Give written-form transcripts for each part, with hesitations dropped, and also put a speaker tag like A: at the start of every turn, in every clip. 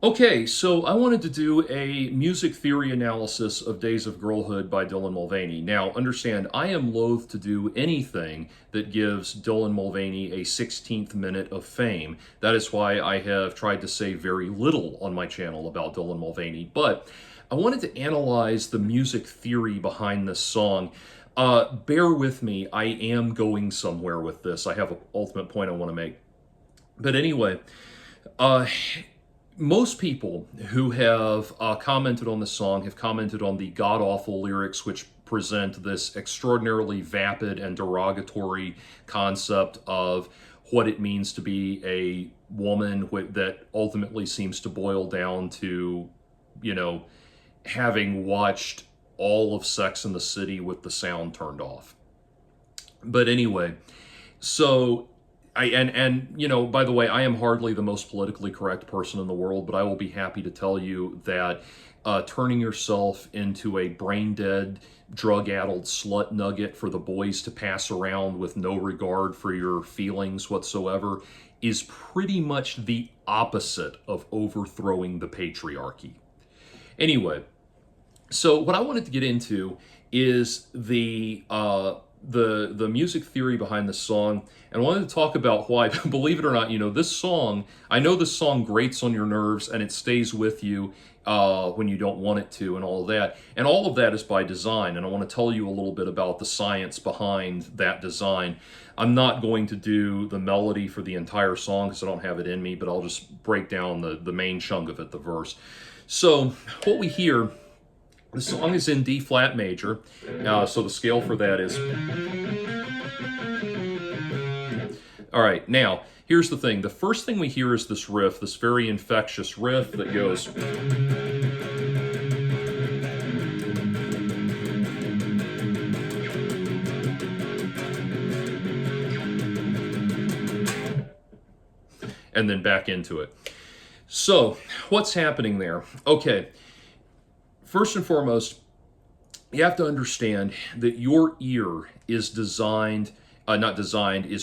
A: Okay, so I wanted to do a music theory analysis of Days of Girlhood by Dylan Mulvaney. Now, understand, I am loath to do anything that gives Dylan Mulvaney a 16th minute of fame. That is why I have tried to say very little on my channel about Dylan Mulvaney. But I wanted to analyze the music theory behind this song. Bear with me, I am going somewhere with this. I have an ultimate point I want to make. But anyway, uh, most people who have commented on the song have commented on the god-awful lyrics, which present this extraordinarily vapid and derogatory concept of what it means to be a woman, that ultimately seems to boil down to, you know, having watched all of Sex and the City with the sound turned off. But anyway, so by the way, I am hardly the most politically correct person in the world, but I will be happy to tell you that turning yourself into a brain-dead, drug-addled slut nugget for the boys to pass around with no regard for your feelings whatsoever is pretty much the opposite of overthrowing the patriarchy. Anyway, so what I wanted to get into is the music theory behind this song, and I wanted to talk about why, believe it or not, this song, I know this song grates on your nerves and it stays with you when you don't want it to, and all of that. And all of that is by design, and I want to tell you a little bit about the science behind that design. I'm not going to do the melody for the entire song because I don't have it in me, but I'll just break down the main chunk of it, the verse. So what we hear, the song is in D flat major, so the scale for that is... All right, now, here's the thing. The first thing we hear is this riff, this very infectious riff that goes... and then back into it. So, what's happening there? Okay. First and foremost, you have to understand that your ear is is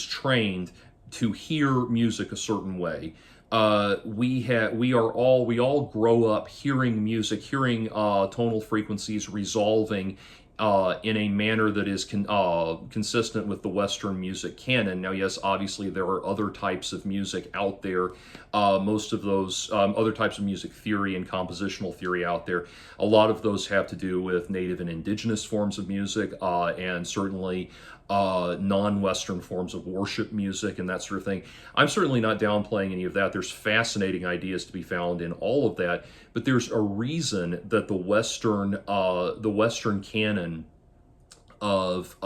A: trained to hear music a certain way. We all grow up hearing music, hearing tonal frequencies resolving in a manner that is consistent with the Western music canon. Now, yes, obviously there are other types of music out there. Most of those other types of music theory and compositional theory out there, a lot of those have to do with native and indigenous forms of music, and certainly non-Western forms of worship music and that sort of thing. I'm certainly not downplaying any of that. There's fascinating ideas to be found in all of that, but there's a reason that the Western canon of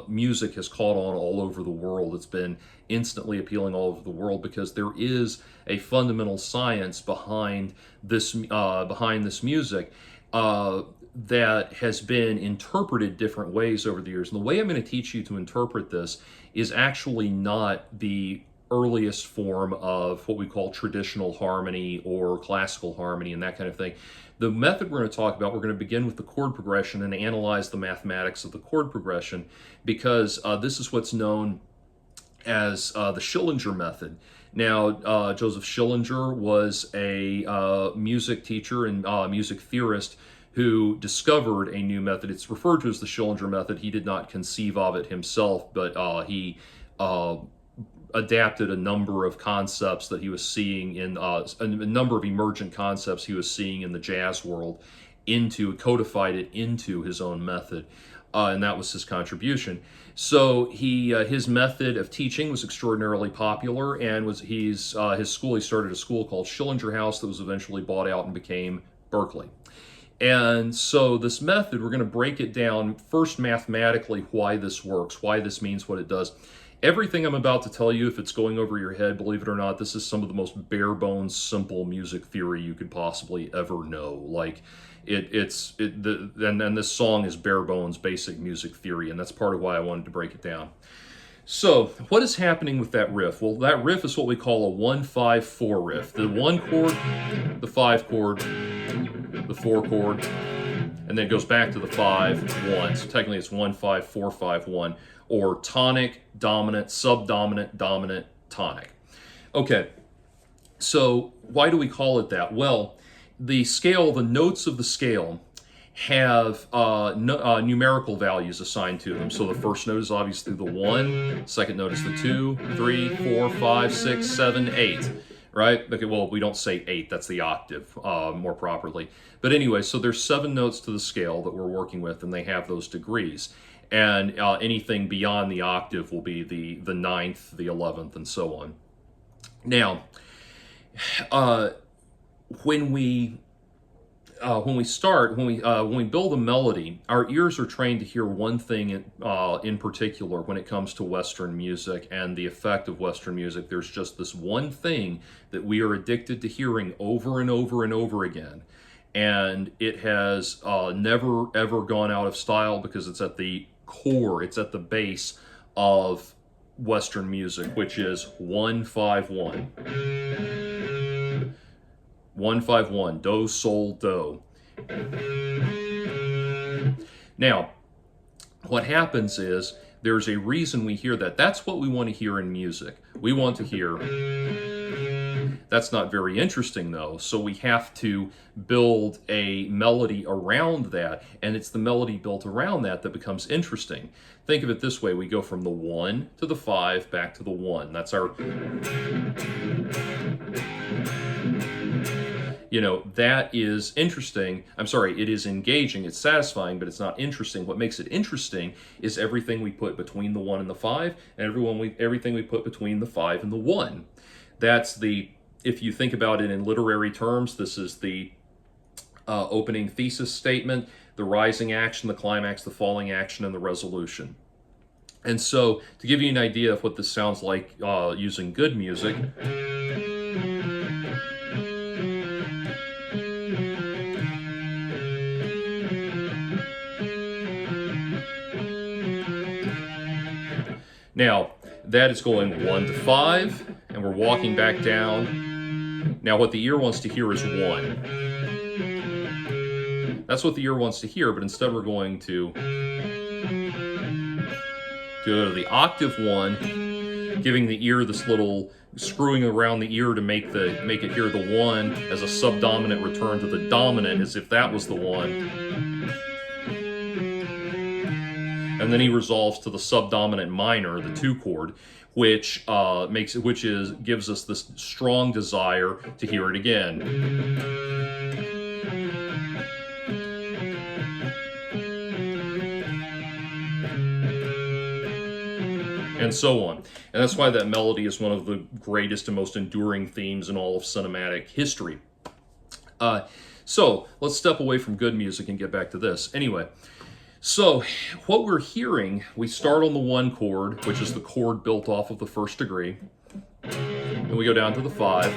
A: music has caught on all over the world. It's been instantly appealing all over the world because there is a fundamental science behind this music that has been interpreted different ways over the years. And the way I'm going to teach you to interpret this is actually not the earliest form of what we call traditional harmony or classical harmony and that kind of thing. The method we're going to talk about, we're going to begin with the chord progression and analyze the mathematics of the chord progression, because this is what's known as the Schillinger method. Now, Joseph Schillinger was a music teacher and music theorist who discovered a new method. It's referred to as the Schillinger method. He did not conceive of it himself, but he adapted a number of concepts that he was seeing in a number of emergent concepts he was seeing in the jazz world, codified it into his own method, and that was his contribution. So his method of teaching was extraordinarily popular, and he started a school called Schillinger House that was eventually bought out and became Berkeley. And so this method, we're going to break it down first mathematically, why this works, why this means what it does. Everything I'm about to tell you, if it's going over your head, believe it or not, this is some of the most bare bones, simple music theory you could possibly ever know. Like, and this song is bare bones, basic music theory, and that's part of why I wanted to break it down. So, what is happening with that riff? Well, that riff is what we call a 1-5-4 riff. The 1 chord, the 5 chord, the 4 chord, and then it goes back to the 5-1. So technically it's 1-5-4-5-1, or tonic, dominant, subdominant, dominant, tonic. Okay, So why do we call it that? Well, the scale, the notes of the scale have numerical values assigned to them. So the first note is obviously the 1, second note is the 2, 3, 4, 5, 6, 7, 8, right? Okay, well, we don't say 8, that's the octave more properly. But anyway, so there's 7 notes to the scale that we're working with, and they have those degrees. And anything beyond the octave will be the ninth, the 11th, and so on. Now, when we build a melody, our ears are trained to hear one thing in particular when it comes to Western music and the effect of Western music. There's just this one thing that we are addicted to hearing over and over and over again, and it has never ever gone out of style because it's at the core, it's at the base of Western music, which is 1-5-1. 1-5-1, do, sol, do. Now, what happens is there's a reason we hear that. That's what we want to hear in music. We want to hear. That's not very interesting though, so we have to build a melody around that, and it's the melody built around that that becomes interesting. Think of it this way: we go from the 1 to the 5 back to the 1. That's our. You know, that is interesting. I'm sorry, it is engaging, it's satisfying, but it's not interesting. What makes it interesting is everything we put between the 1 and the 5, and everything we put between the 5 and the 1. That's the, if you think about it in literary terms, this is the opening thesis statement, the rising action, the climax, the falling action, and the resolution. And so, to give you an idea of what this sounds like using good music, now, that is going 1 to 5, and we're walking back down. Now, what the ear wants to hear is 1. That's what the ear wants to hear, but instead we're going to go to the octave 1, giving the ear this little screwing around the ear to make it hear the 1 as a subdominant return to the dominant, as if that was the 1. And then he resolves to the subdominant minor, the 2 chord, which gives us this strong desire to hear it again. And so on. And that's why that melody is one of the greatest and most enduring themes in all of cinematic history. So let's step away from good music and get back to this. Anyway. So, what we're hearing, we start on the 1 chord, which is the chord built off of the first degree. Then we go down to the 5.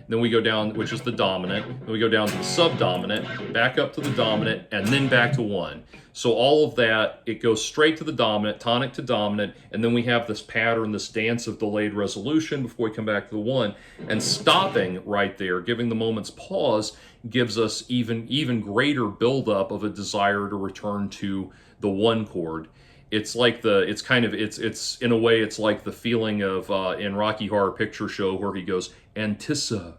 A: Then we go down, which is the dominant. Then we go down to the subdominant, back up to the dominant, and then back to 1. So all of that, it goes straight to the dominant, tonic to dominant, and then we have this pattern, this dance of delayed resolution before we come back to the 1. And stopping right there, giving the moment's pause, gives us even greater buildup of a desire to return to the 1 chord. It's like it's in a way it's like the feeling of in Rocky Horror Picture Show where he goes Antissa,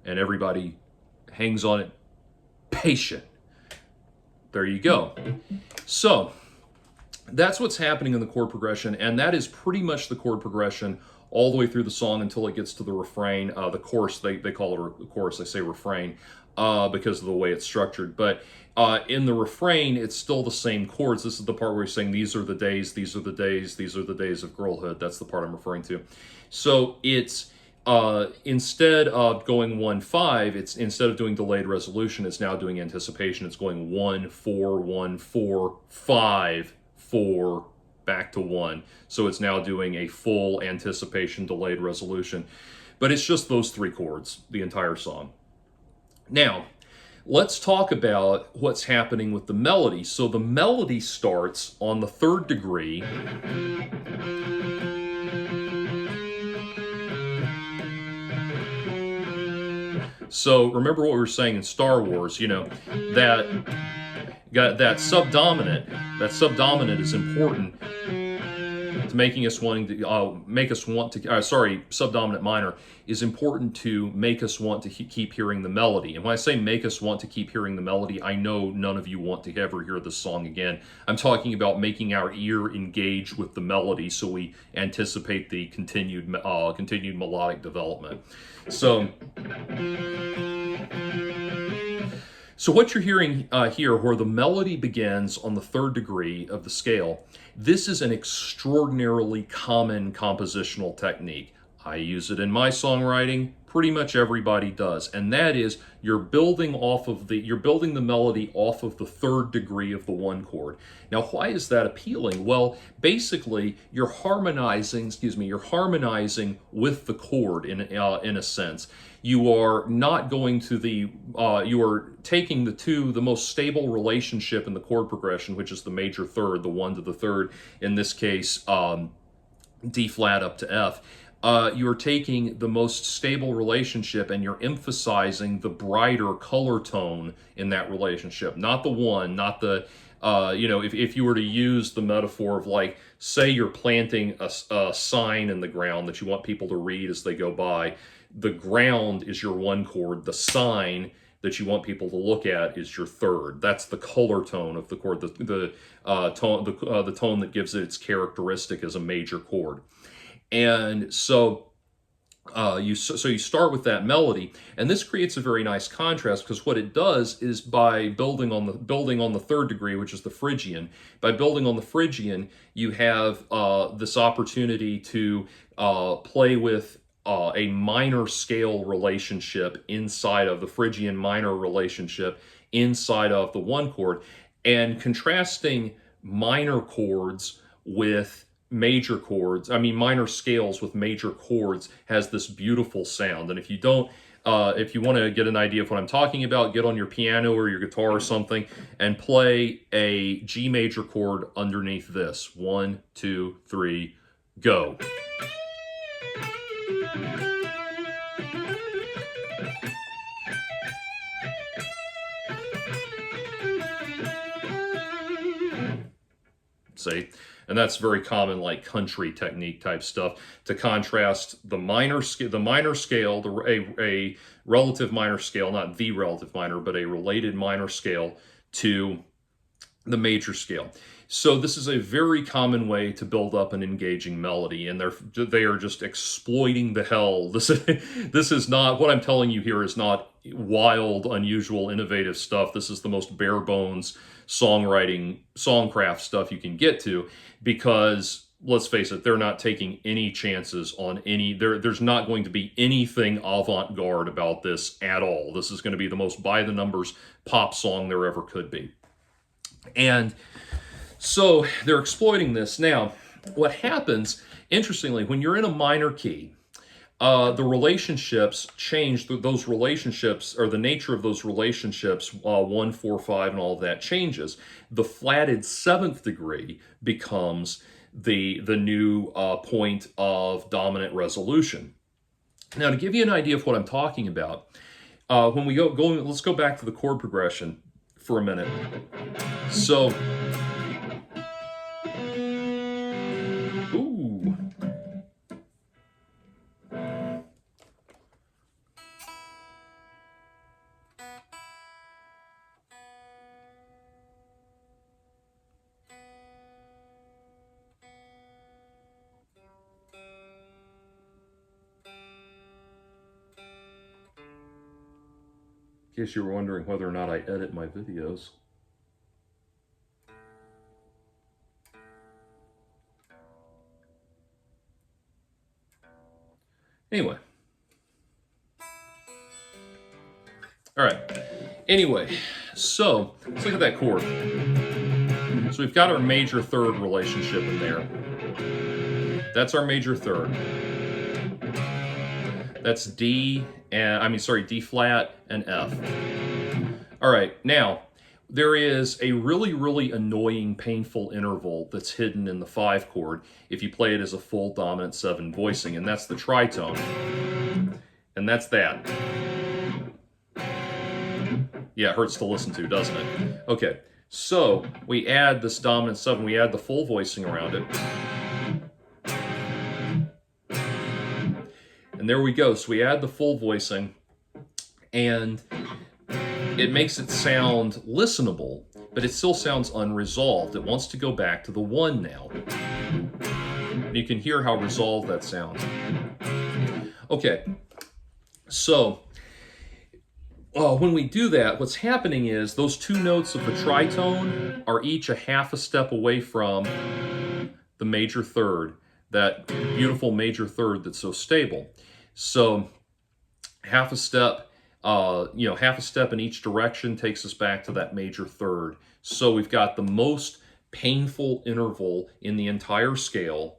A: and everybody hangs on it, patient. There you go. So that's what's happening in the chord progression, and that is pretty much the chord progression all the way through the song until it gets to the refrain. The chorus, they call it a chorus, they say refrain because of the way it's structured. But in the refrain, it's still the same chords. This is the part where he's saying, these are the days, these are the days, these are the days of girlhood. That's the part I'm referring to. So it's, instead of going 1-5, it's instead of doing delayed resolution, it's now doing anticipation. It's going 1-4, 1-4, 5-4, back to 1. So it's now doing a full anticipation, delayed resolution. But it's just those 3 chords, the entire song. Now, let's talk about what's happening with the melody. So the melody starts on the 3rd degree. So remember what we were saying in Star Wars, you know, that subdominant is important to making us wanting to make us want to. Sorry, subdominant minor is important to make us want to keep hearing the melody. And when I say make us want to keep hearing the melody, I know none of you want to ever hear this song again. I'm talking about making our ear engage with the melody, so we anticipate the continued melodic development. So what you're hearing here, where the melody begins on the third degree of the scale, this is an extraordinarily common compositional technique. I use it in my songwriting. Pretty much everybody does, and that is you're building the melody off of the third degree of the one chord. Now, why is that appealing? Well, basically, you're harmonizing with the chord in a sense. You are not going to you are taking the most stable relationship in the chord progression, which is the major third, the 1 to the third, in this case, D flat up to F. You're taking the most stable relationship and you're emphasizing the brighter color tone in that relationship, not the one, not the, if you were to use the metaphor of, like, say you're planting a sign in the ground that you want people to read as they go by. The ground is your one chord, the sign that you want people to look at is your third. That's the color tone of the chord, the tone that gives it its characteristic as a major chord. And so you start with that melody, and this creates a very nice contrast, because what it does is, by building on the third degree, which is the Phrygian, by building on the Phrygian, you have this opportunity to play with a minor scale relationship inside of the Phrygian minor relationship inside of the one chord, and contrasting minor chords with major chords, minor scales with major chords, has this beautiful sound. And if you want to get an idea of what I'm talking about, get on your piano or your guitar or something and play a G major chord underneath this. 1, 2, 3, go. See? And that's very common, like country technique type stuff, to contrast the minor scale, a relative minor scale, not the relative minor, but a related minor scale to the major scale. So this is a very common way to build up an engaging melody, and they are just exploiting the hell. This is not, what I'm telling you here is not wild, unusual, innovative stuff. This is the most bare bones songwriting, songcraft stuff you can get to, because let's face it, they're not taking any chances on there's not going to be anything avant-garde about this at all. This is going to be the most by the numbers pop song there ever could be. And so they're exploiting this. Now, what happens, interestingly, when you're in a minor key, the relationships change. Those relationships, or the nature of those relationships, 1, 4, 5, and all of that changes. The flatted 7th degree becomes the new point of dominant resolution. Now, to give you an idea of what I'm talking about, when we let's go back to the chord progression for a minute. So, in case you were wondering whether or not I edit my videos. Anyway. All right. Anyway, so let's look at that chord. So we've got our major third relationship in there. That's our major third. That's D flat and F. All right, now, there is a really, really annoying, painful interval that's hidden in the 5 chord if you play it as a full dominant 7 voicing, and that's the tritone. And that's that. Yeah, it hurts to listen to, doesn't it? Okay, so we add this dominant 7, we add the full voicing around it. And there we go. So we add the full voicing, and it makes it sound listenable, but it still sounds unresolved. It wants to go back to the 1 now. And you can hear how resolved that sounds. Okay, so when we do that, what's happening is those 2 notes of the tritone are each a half a step away from the major third, that beautiful major third that's so stable. So half a step, half a step in each direction takes us back to that major third. So we've got the most painful interval in the entire scale,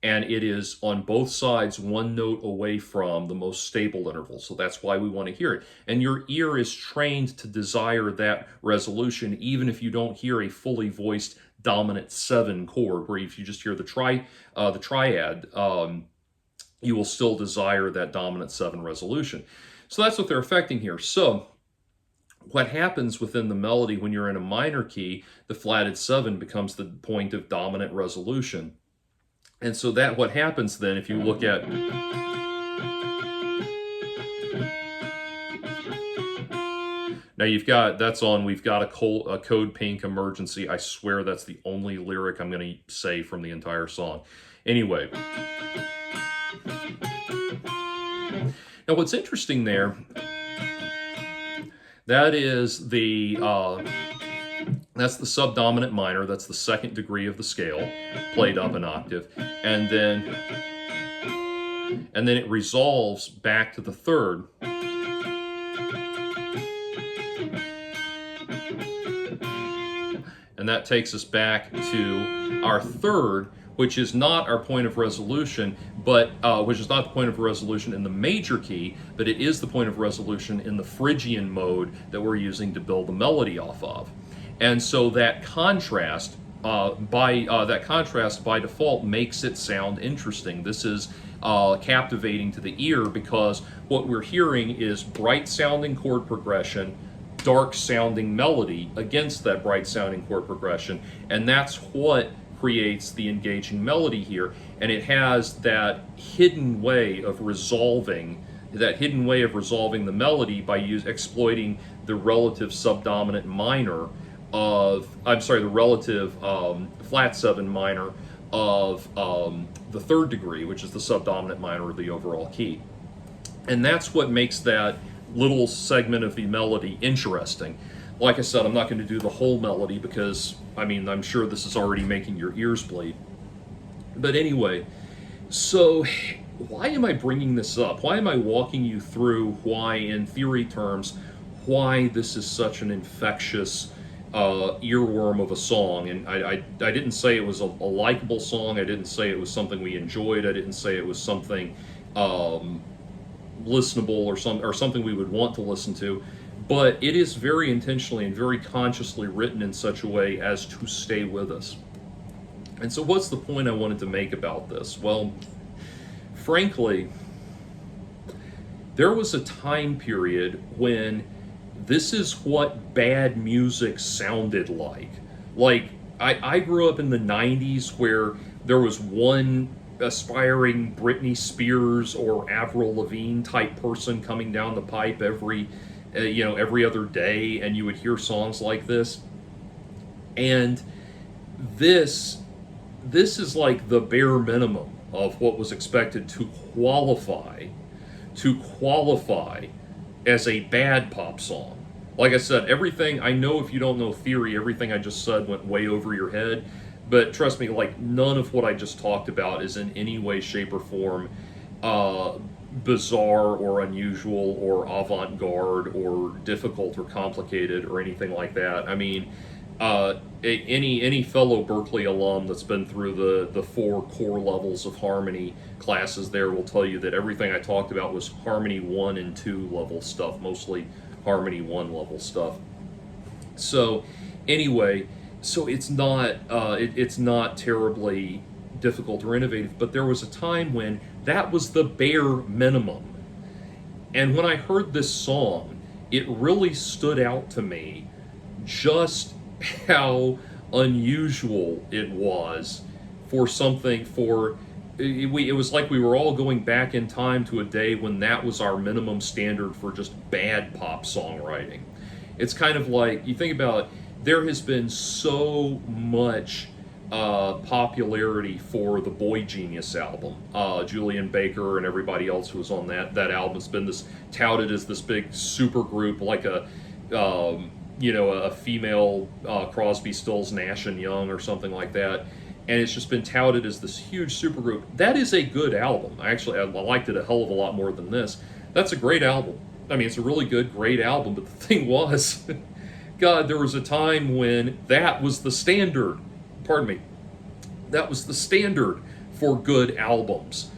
A: and it is on both sides 1 note away from the most stable interval. So that's why we want to hear it. And your ear is trained to desire that resolution, even if you don't hear a fully voiced dominant 7 chord, where if you just hear the triad, you will still desire that dominant 7 resolution. So that's what they're affecting here. So what happens within the melody when you're in a minor key, the flatted 7 becomes the point of dominant resolution. And so that what happens then, if you look at... Now you've got, that's on We've Got a Code Pink Emergency. I swear that's the only lyric I'm going to say from the entire song. Anyway. Now what's interesting there, that is that's the subdominant minor. That's the 2nd degree of the scale, played up an octave, and then it resolves back to the 3rd. And that takes us back to our 3rd, which is not our point of resolution, but which is not the point of resolution in the major key, but it is the point of resolution in the Phrygian mode that we're using to build the melody off of. And so that contrast, by default, makes it sound interesting. This is captivating to the ear, because what we're hearing is bright-sounding chord progression, dark-sounding melody against that bright-sounding chord progression, and that's what creates the engaging melody here. And it has that hidden way of resolving the melody by exploiting the relative subdominant minor of, the relative flat 7 minor of the 3rd degree, which is the subdominant minor of the overall key. And that's what makes that little segment of the melody interesting. Like I said, I'm not going to do the whole melody because, I'm sure this is already making your ears bleed. But anyway, so why am I bringing this up? Why am I walking you through why, in theory terms, why this is such an infectious earworm of a song? And I didn't say it was a likable song. I didn't say it was something we enjoyed. I didn't say it was something listenable or something we would want to listen to. But it is very intentionally and very consciously written in such a way as to stay with us. And so what's the point I wanted to make about this? Well, frankly, there was a time period when this is what bad music sounded like. Like, I grew up in the 90s where there was one aspiring Britney Spears or Avril Lavigne type person coming down the pipe every other day, and you would hear songs like this. And this is like the bare minimum of what was expected to qualify as a bad pop song. Like I said, everything, I know if you don't know theory, everything I just said went way over your head, but trust me, like, none of what I just talked about is in any way, shape, or form bizarre or unusual or avant-garde or difficult or complicated or anything like that. Any fellow Berklee alum that's been through the 4 core levels of harmony classes there will tell you that everything I talked about was harmony 1 and 2 level stuff, mostly harmony 1 level stuff. So anyway, so it's not terribly difficult or innovative, but there was a time when that was the bare minimum. And when I heard this song, it really stood out to me just how unusual it was for it was like we were all going back in time to a day when that was our minimum standard for just bad pop songwriting. It's kind of like, you think about, there has been so much popularity for the Boy Genius album. Julian Baker and everybody else who was on that album has been this touted as this big super group, like a female Crosby, Stills, Nash and Young or something like that. And it's just been touted as this huge supergroup. That is a good album. I liked it a hell of a lot more than this. That's a great album. I mean, it's a really good, great album. But the thing was, God, there was a time when that was the standard. Pardon me. That was the standard for good albums.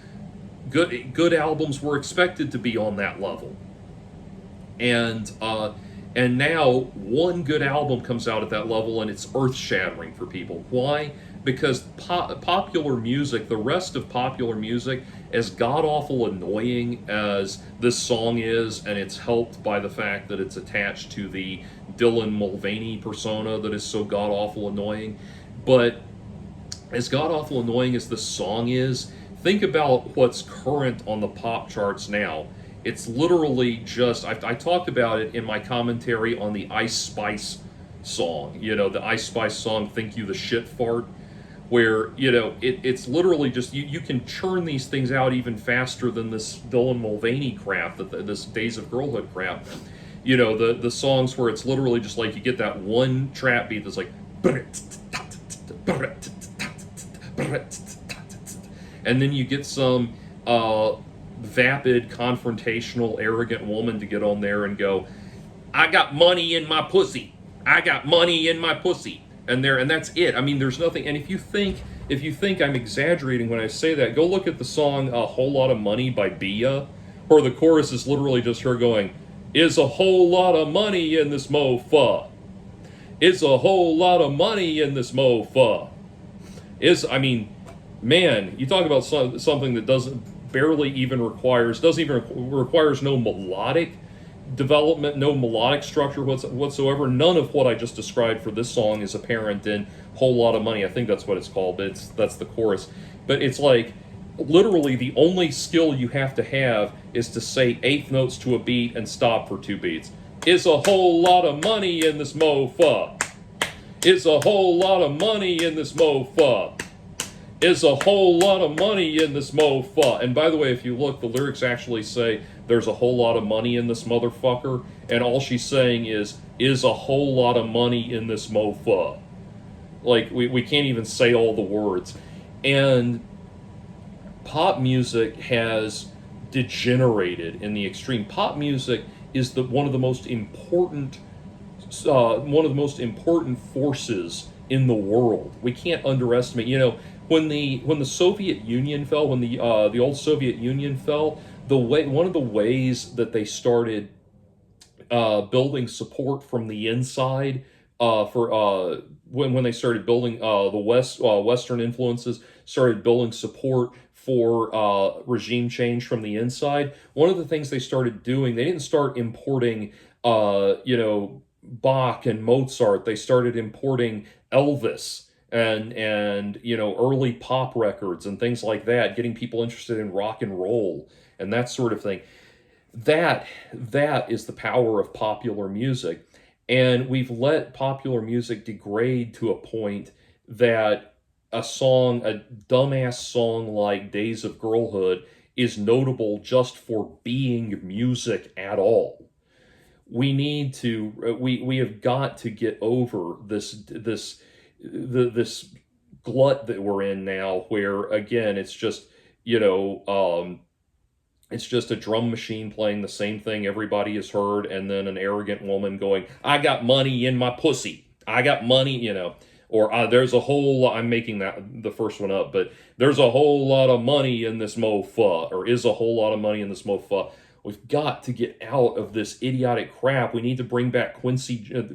A: Good albums were expected to be on that level. And now one good album comes out at that level, and it's earth-shattering for people. Why? Because popular music, the rest of popular music, as god-awful annoying as this song is, and it's helped by the fact that it's attached to the Dylan Mulvaney persona that is so god-awful annoying, but as god-awful annoying as this song is, think about what's current on the pop charts now. It's literally just, I talked about it in my commentary on the Ice Spice song, the Ice Spice song, Think You the Shit Fart, where, it's literally just, you can churn these things out even faster than this Dylan Mulvaney crap, this Days of Girlhood crap. The songs where it's literally just like, you get that one trap beat that's like, and then you get some vapid, confrontational, arrogant woman to get on there and go, I got money in my pussy. I got money in my pussy. And that's it. I mean, there's nothing. And if you think I'm exaggerating when I say that, go look at the song "A Whole Lot of Money" by Bia, where the chorus is literally just her going, "Is a whole lot of money in this mofa. It's a whole lot of money in this mofa." Man, you talk about something that doesn't requires no melodic development, no melodic structure whatsoever. None of what I just described for this song is apparent in Whole Lot of Money. I think that's what it's called, but that's the chorus. But it's like, literally the only skill you have to have is to say eighth notes to a beat and stop for 2 beats. Is a whole lot of money in this mofa. Is a whole lot of money in this mofa. Is a whole lot of money in this mofa. And by the way, if you look, the lyrics actually say, there's a whole lot of money in this motherfucker, and all she's saying is a whole lot of money in this mofa. Like, we can't even say all the words. And pop music has degenerated in the extreme. Pop music is one of the most important forces in the world. We can't underestimate. When the Soviet Union fell, when the old Soviet Union fell, one of the ways that they started building support from the inside for when they started building the Western influences started building support for regime change from the inside. One of the things they started doing, they didn't start importing Bach and Mozart. They started importing Elvis and early pop records and things like that, getting people interested in rock and roll and that sort of thing. That is the power of popular music. And we've let popular music degrade to a point that a dumbass song like Days of Girlhood is notable just for being music at all. We have got to get over this glut that we're in now, where again it's just it's just a drum machine playing the same thing everybody has heard, and then an arrogant woman going, I got money in my pussy. I got money, or there's a whole lot, I'm making the first one up, but there's a whole lot of money in this mofa, or is a whole lot of money in this mofa. We've got to get out of this idiotic crap. We need to bring back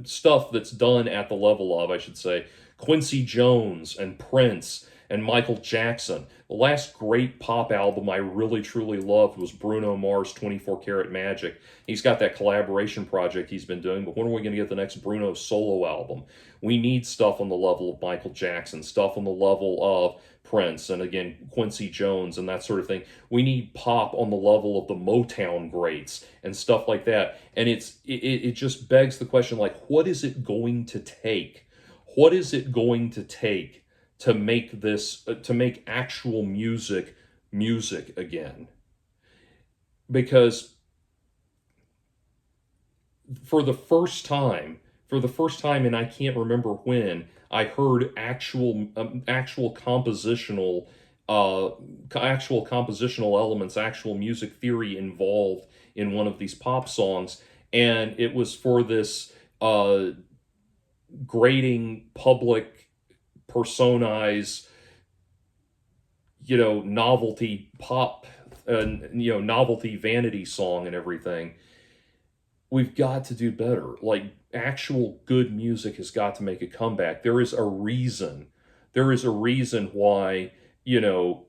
A: stuff that's done at the level of, I should say, Quincy Jones and Prince and Michael Jackson. The last great pop album I really truly loved was Bruno Mars' 24 Karat Magic. He's got that collaboration project he's been doing, but when are we going to get the next Bruno solo album? We need stuff on the level of Michael Jackson, stuff on the level of Prince, and again, Quincy Jones and that sort of thing. We need pop on the level of the Motown greats and stuff like that. And it just begs the question, like, what is it going to take? What is it going to take to make this, to make actual music again? Because for the first time, and I can't remember when, I heard actual compositional elements, actual music theory involved in one of these pop songs, and it was for this grading public personize, novelty pop, novelty vanity song and everything. We've got to do better. Like, actual good music has got to make a comeback. There is a reason. There is a reason why, people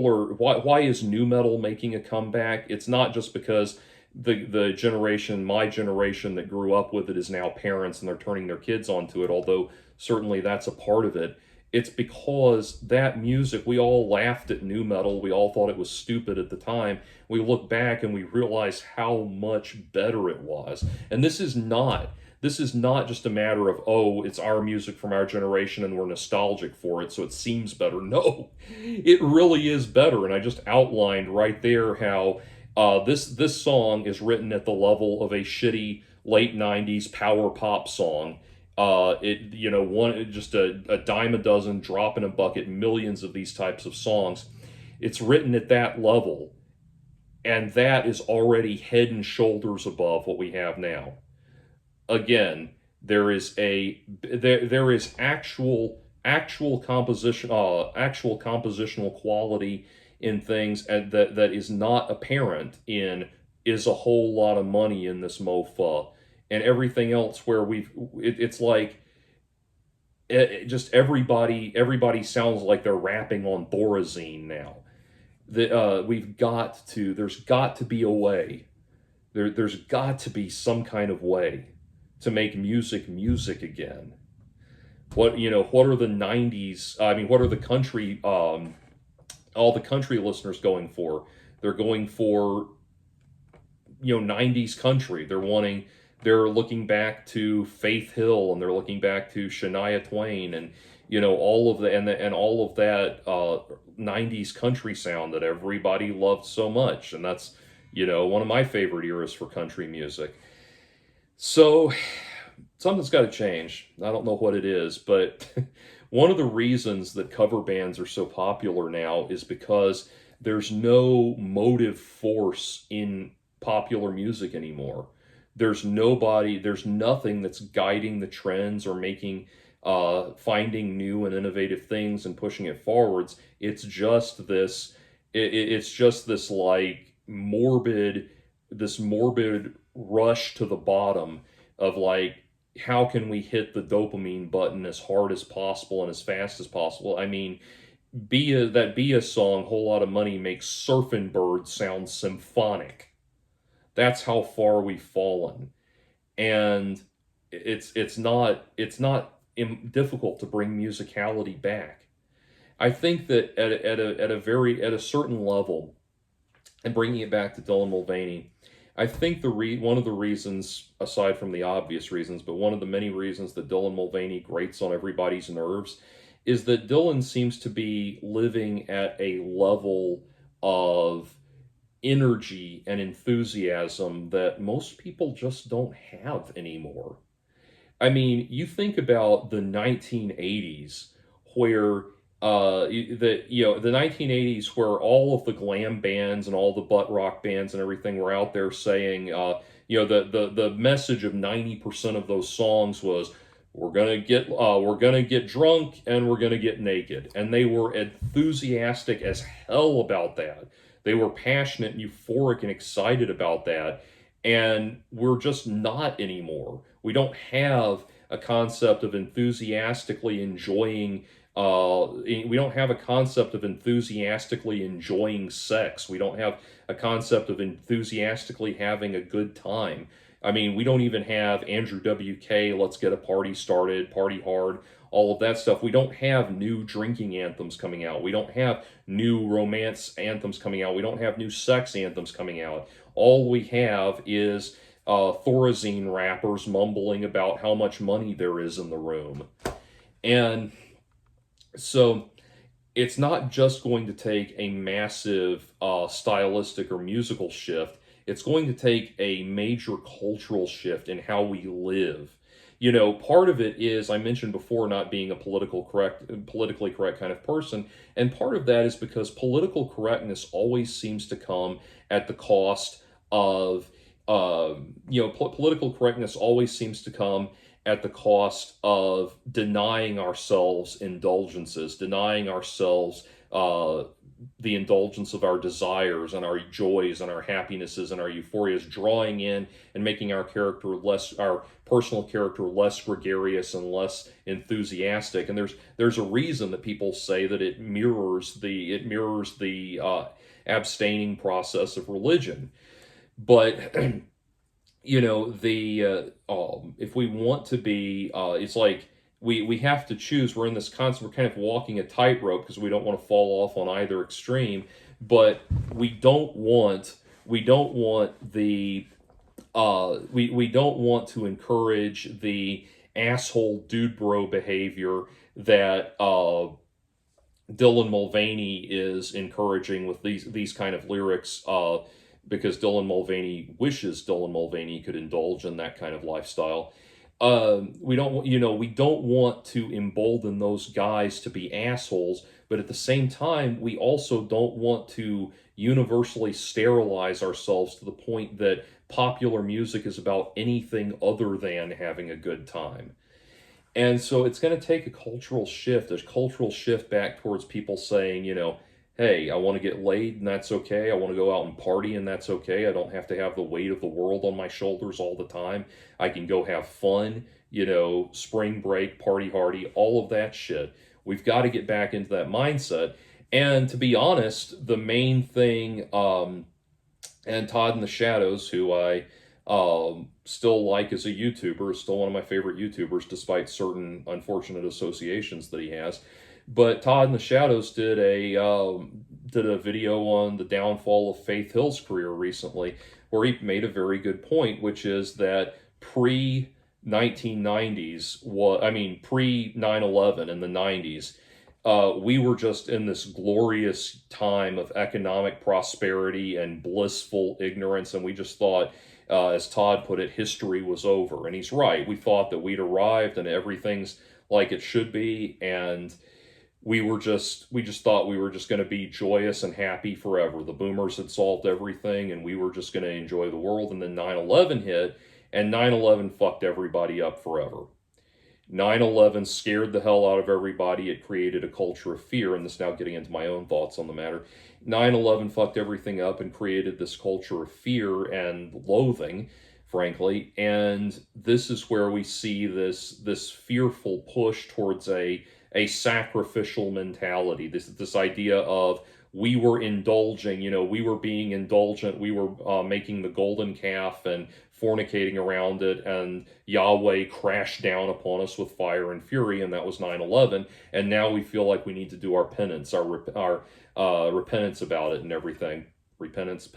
A: are, why is nu metal making a comeback? It's not just because the generation, my generation that grew up with it, is now parents and they're turning their kids onto it, although certainly that's a part of it. It's because that music, we all laughed at nu metal. We all thought it was stupid at the time. We look back and we realize how much better it was. And this is not just a matter of, oh, it's our music from our generation and we're nostalgic for it, so it seems better. No, it really is better. And I just outlined right there how this song is written at the level of a shitty late 90s power pop song. Just a dime a dozen, drop in a bucket, millions of these types of songs. It's written at that level, and that is already head and shoulders above what we have now. Again, there is actual compositional quality in things, and that is not apparent in Is a Whole Lot of Money in This Mofa and everything else, where it's like just everybody sounds like they're rapping on Thorazine now. There's got to be a way. There's got to be some kind of way to make music again. What are the 90s, I mean, what are the country, all the country listeners going for? They're going for, 90s country. They're looking back to Faith Hill, and they're looking back to Shania Twain, and all of all of that 90s country sound that everybody loved so much. And that's one of my favorite eras for country music. So something's got to change. I don't know what it is, but one of the reasons that cover bands are so popular now is because there's no motive force in popular music anymore. There's nothing that's guiding the trends or finding new and innovative things and pushing it forwards. It's just this like morbid rush to the bottom of, like, how can we hit the dopamine button as hard as possible and as fast as possible? I mean, Bia song, Whole Lot of Money, makes Surfing Bird sound symphonic. That's how far we've fallen. And it's not difficult to bring musicality back. I think that at a certain level, and bringing it back to Dylan Mulvaney, I think one of the reasons, aside from the obvious reasons, but one of the many reasons that Dylan Mulvaney grates on everybody's nerves, is that Dylan seems to be living at a level of energy and enthusiasm that most people just don't have anymore. I mean, you think about the 1980s, where the 1980s, where all of the glam bands and all the butt rock bands and everything were out there saying, the message of 90% of those songs was, we're gonna get drunk and we're gonna get naked, and they were enthusiastic as hell about that. They were passionate and euphoric and excited about that, and we're just not anymore. We don't have a concept of enthusiastically enjoying We don't have a concept of enthusiastically enjoying sex. We don't have a concept of enthusiastically having a good time. I mean, we don't even have Andrew WK, let's get a party started, party hard, all of that stuff. We don't have new drinking anthems coming out. We don't have new romance anthems coming out. We don't have new sex anthems coming out. All we have is Thorazine rappers mumbling about how much money there is in the room. And so it's not just going to take a massive stylistic or musical shift. It's going to take a major cultural shift in how we live. You know, part of it is, I mentioned before, not being a politically correct kind of person, and part of that is because political correctness always seems to come at the cost of, political correctness always seems to come at the cost of denying ourselves indulgences, denying ourselves the indulgence of our desires and our joys and our happinesses and our euphorias, drawing in and making our personal character less gregarious and less enthusiastic. And there's a reason that people say that it mirrors the abstaining process of religion. But if we want to be, it's like we have to choose. We're in this constant, we're kind of walking a tightrope because we don't want to fall off on either extreme, but we don't want to encourage the asshole dude bro behavior that Dylan Mulvaney is encouraging with these kind of lyrics, because Dylan Mulvaney wishes Dylan Mulvaney could indulge in that kind of lifestyle. We don't want to embolden those guys to be assholes, but at the same time, we also don't want to universally sterilize ourselves to the point that popular music is about anything other than having a good time. And so it's going to take a cultural shift back towards people saying, hey, I want to get laid and that's okay. I want to go out and party and that's okay. I don't have to have the weight of the world on my shoulders all the time. I can go have fun, spring break, party hardy, all of that shit. We've got to get back into that mindset. And to be honest, the main thing, and Todd in the Shadows, who I still like as a YouTuber, is still one of my favorite YouTubers, despite certain unfortunate associations that he has. But Todd in the Shadows did a video on the downfall of Faith Hill's career recently, where he made a very good point, which is that pre-1990s, pre-9/11 in the 90s, we were just in this glorious time of economic prosperity and blissful ignorance, and we just thought, as Todd put it, history was over. And he's right. We thought that we'd arrived and everything's like it should be, and we just thought we were just going to be joyous and happy forever. The boomers had solved everything, and we were just going to enjoy the world. And then 9/11 hit, and 9/11 fucked everybody up forever. 9/11 scared the hell out of everybody. It created a culture of fear, and this is now getting into my own thoughts on the matter. 9/11 fucked everything up and created this culture of fear and loathing, frankly. And this is where we see this fearful push towards a sacrificial mentality. This idea of we were indulging, we were being indulgent, we were making the golden calf and fornicating around it, and Yahweh crashed down upon us with fire and fury, and that was 9/11. And now we feel like we need to do our penance, our repentance about it and everything. Penance.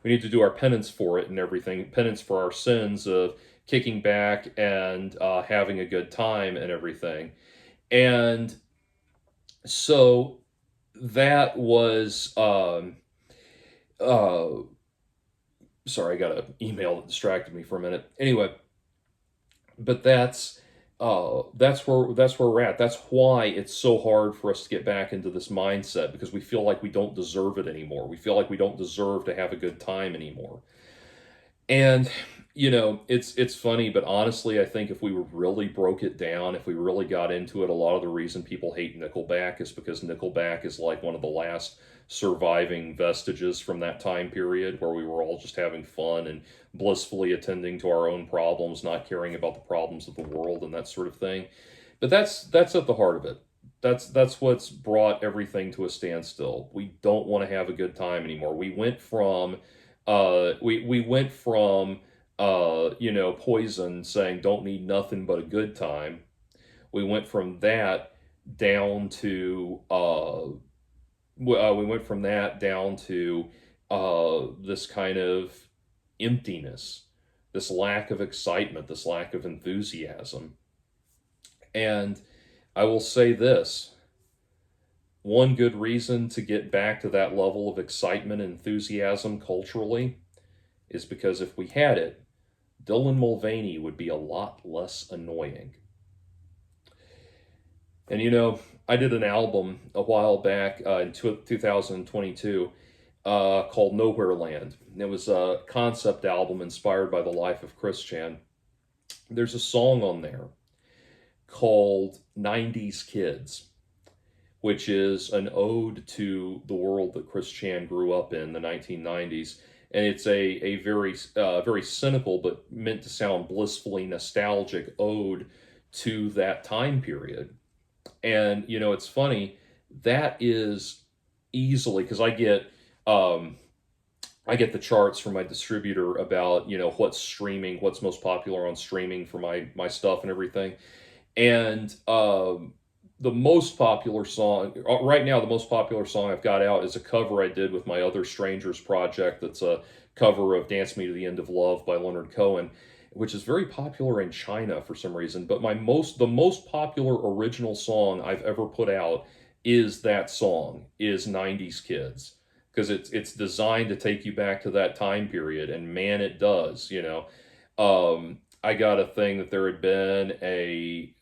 A: We need to do our penance for it and everything. Penance for our sins of kicking back and having a good time and everything. And so that was, sorry, I got an email that distracted me for a minute. Anyway, but that's where we're at. That's why it's so hard for us to get back into this mindset, because we feel like we don't deserve it anymore. We feel like we don't deserve to have a good time anymore. And it's funny, but honestly, I think if we really broke it down, if we really got into it, a lot of the reason people hate Nickelback is because Nickelback is like one of the last surviving vestiges from that time period where we were all just having fun and blissfully attending to our own problems, not caring about the problems of the world and that sort of thing. But that's at the heart of it. that's what's brought everything to a standstill. We don't want to have a good time anymore. We went from Poison saying don't need nothing but a good time. We went from that down to we went from that down to this kind of emptiness, this lack of excitement, this lack of enthusiasm. And I will say this, one good reason to get back to that level of excitement and enthusiasm culturally is because if we had it, Dylan Mulvaney would be a lot less annoying. And I did an album a while back in 2022 called Nowhere Land. And it was a concept album inspired by the life of Chris Chan. There's a song on there called 90s Kids, which is an ode to the world that Chris Chan grew up in the 1990s. And it's a very cynical but meant to sound blissfully nostalgic ode to that time period. And it's funny, that is easily, because I get the charts from my distributor about what's streaming, what's most popular on streaming for my stuff and everything. And the most popular song right now, the most popular song I've got out is a cover I did with my Other Strangers project. That's a cover of Dance Me to the End of Love by Leonard Cohen, which is very popular in China for some reason. But the most popular original song I've ever put out is that song, is 90s Kids. Because it's designed to take you back to that time period, and man, it does, I got a thing that there had been it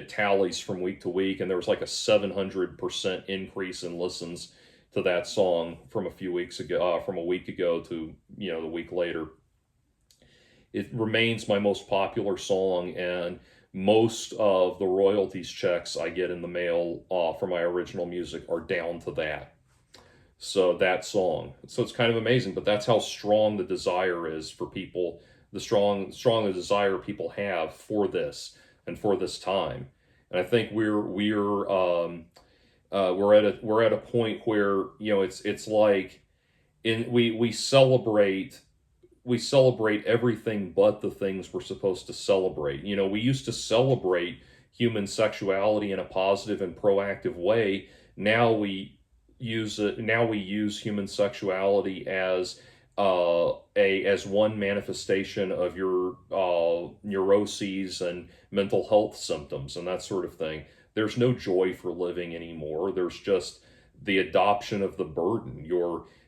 A: tallies from week to week, and there was like a 700% increase in listens to that song from from a week ago to the week later. It remains my most popular song, and most of the royalties checks I get in the mail for my original music are down to that. So that song. So it's kind of amazing, but that's how strong the desire is for people, the strong the desire people have for this and for this time. And I think we're at a point where it's like we celebrate everything but the things we're supposed to celebrate. We used to celebrate human sexuality in a positive and proactive way. Now we use human sexuality as as one manifestation of your neuroses and mental health symptoms and that sort of thing. There's no joy for living anymore. There's just the adoption of the burden.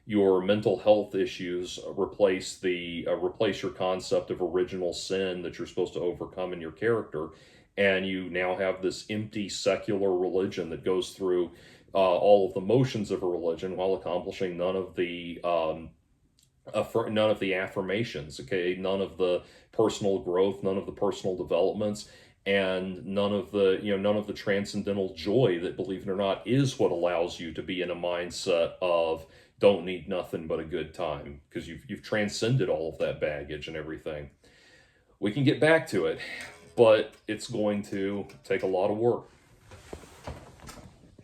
A: Your mental health issues replace your concept of original sin that you're supposed to overcome in your character, and you now have this empty secular religion that goes through all of the motions of a religion while accomplishing none of the affirmations, okay, none of the personal growth, none of the personal developments, and none of the transcendental joy that, believe it or not, is what allows you to be in a mindset of don't need nothing but a good time, because you've transcended all of that baggage and everything. We can get back to it, but it's going to take a lot of work.